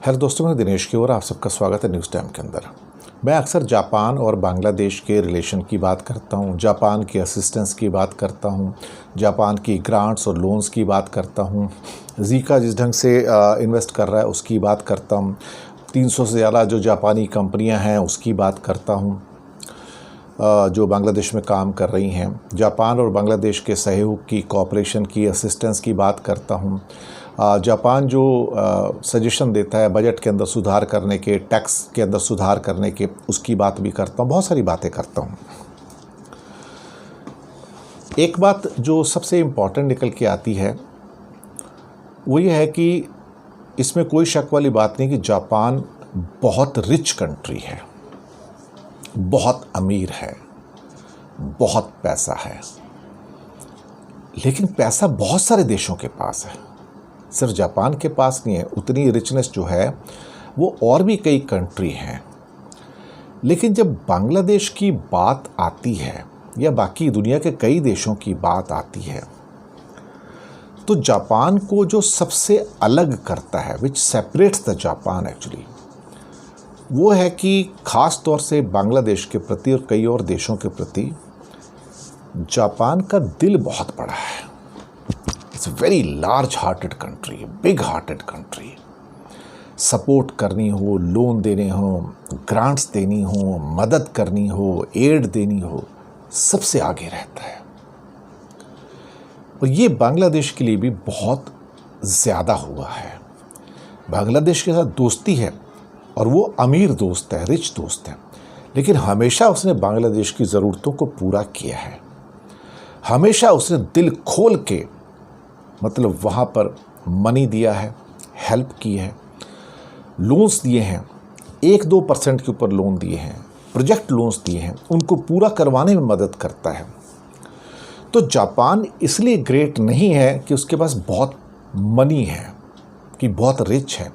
Hello दोस्तों, मैं दिनेश की ओर आप सबका स्वागत है न्यूज़ टाइम के अंदर। मैं अक्सर जापान और बांग्लादेश के रिलेशन की बात करता हूँ, जापान की असिस्टेंस की बात करता हूँ, जापान की ग्रांट्स और लोन्स की बात करता हूँ, ज़ीका जिस ढंग से इन्वेस्ट कर रहा है उसकी बात करता हूँ, 300 से ज़्यादा जो जापानी कंपनियाँ हैं उसकी बात करता हूँ जो बांग्लादेश में काम कर रही हैं। जापान और बांग्लादेश के सहयोग की, कोऑपरेशन की, असिस्टेंस की बात करता हूँ। जापान जो सजेशन देता है बजट के अंदर सुधार करने के, टैक्स के अंदर सुधार करने के, उसकी बात भी करता हूँ। बहुत सारी बातें करता हूँ। एक बात जो सबसे इम्पॉर्टेंट निकल के आती है वो ये है कि इसमें कोई शक वाली बात नहीं कि जापान बहुत रिच कंट्री है, बहुत अमीर है, बहुत पैसा है। लेकिन पैसा बहुत सारे देशों के पास है, सिर्फ जापान के पास नहीं है। उतनी रिचनेस जो है वो और भी कई कंट्री हैं। लेकिन जब बांग्लादेश की बात आती है या बाकी दुनिया के कई देशों की बात आती है तो जापान को जो सबसे अलग करता है, which separates the Japan actually, वो है कि ख़ास तौर से बांग्लादेश के प्रति और कई और देशों के प्रति जापान का दिल बहुत बड़ा है। It's a very large hearted country, big hearted country. Support करनी हो, लोन देने हो, ग्रांट्स देनी हो, मदद करनी हो, एड देनी हो, सबसे आगे रहता है। और ये बांग्लादेश के लिए भी बहुत ज़्यादा हुआ है। बांग्लादेश के साथ दोस्ती है और वो अमीर दोस्त है, रिच दोस्त है, लेकिन हमेशा उसने बांग्लादेश की ज़रूरतों को पूरा किया है। हमेशा उसने दिल खोल के मतलब वहाँ पर मनी दिया है, हेल्प की है, लोन्स दिए हैं, 1-2% के ऊपर लोन दिए हैं, प्रोजेक्ट लोन्स दिए हैं, उनको पूरा करवाने में मदद करता है। तो जापान इसलिए ग्रेट नहीं है कि उसके पास बहुत मनी है, कि बहुत रिच है।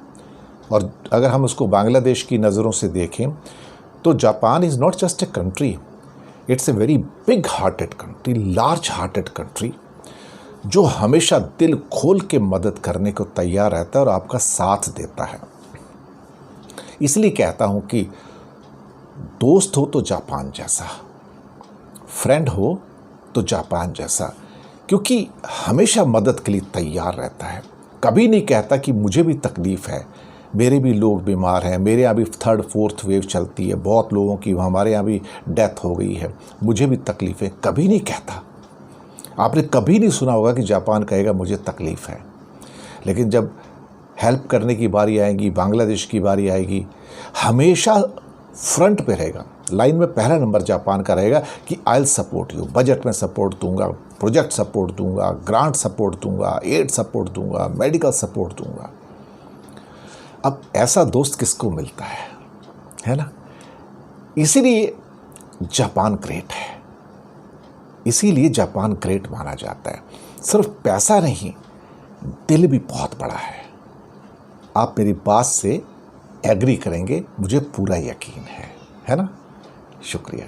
और अगर हम उसको बांग्लादेश की नज़रों से देखें तो Japan is not just a country, it's a very big hearted country, large hearted country, जो हमेशा दिल खोल के मदद करने को तैयार रहता है और आपका साथ देता है। इसलिए कहता हूँ कि दोस्त हो तो जापान जैसा, फ्रेंड हो तो जापान जैसा, क्योंकि हमेशा मदद के लिए तैयार रहता है। कभी नहीं कहता कि मुझे भी तकलीफ़ है, मेरे भी लोग बीमार हैं, मेरे यहाँ भी 3rd 4th वेव चलती है, बहुत लोगों की हमारे यहाँ भी डेथ हो गई है, मुझे भी तकलीफ़ है, कभी नहीं कहता। आपने कभी नहीं सुना होगा कि जापान कहेगा मुझे तकलीफ़ है। लेकिन जब हेल्प करने की बारी आएगी, बांग्लादेश की बारी आएगी, हमेशा फ्रंट पे रहेगा, लाइन में पहला नंबर जापान का रहेगा कि I will support you, budget में सपोर्ट दूंगा, प्रोजेक्ट सपोर्ट दूंगा, ग्रांट सपोर्ट दूंगा, एड सपोर्ट दूंगा, मेडिकल सपोर्ट दूंगा। अब ऐसा दोस्त किसको मिलता है ना? इसीलिए जापान ग्रेट है, इसीलिए जापान ग्रेट माना जाता है। सिर्फ पैसा नहीं, दिल भी बहुत बड़ा है। आप मेरी बात से एग्री करेंगे, मुझे पूरा यकीन है ना? शुक्रिया।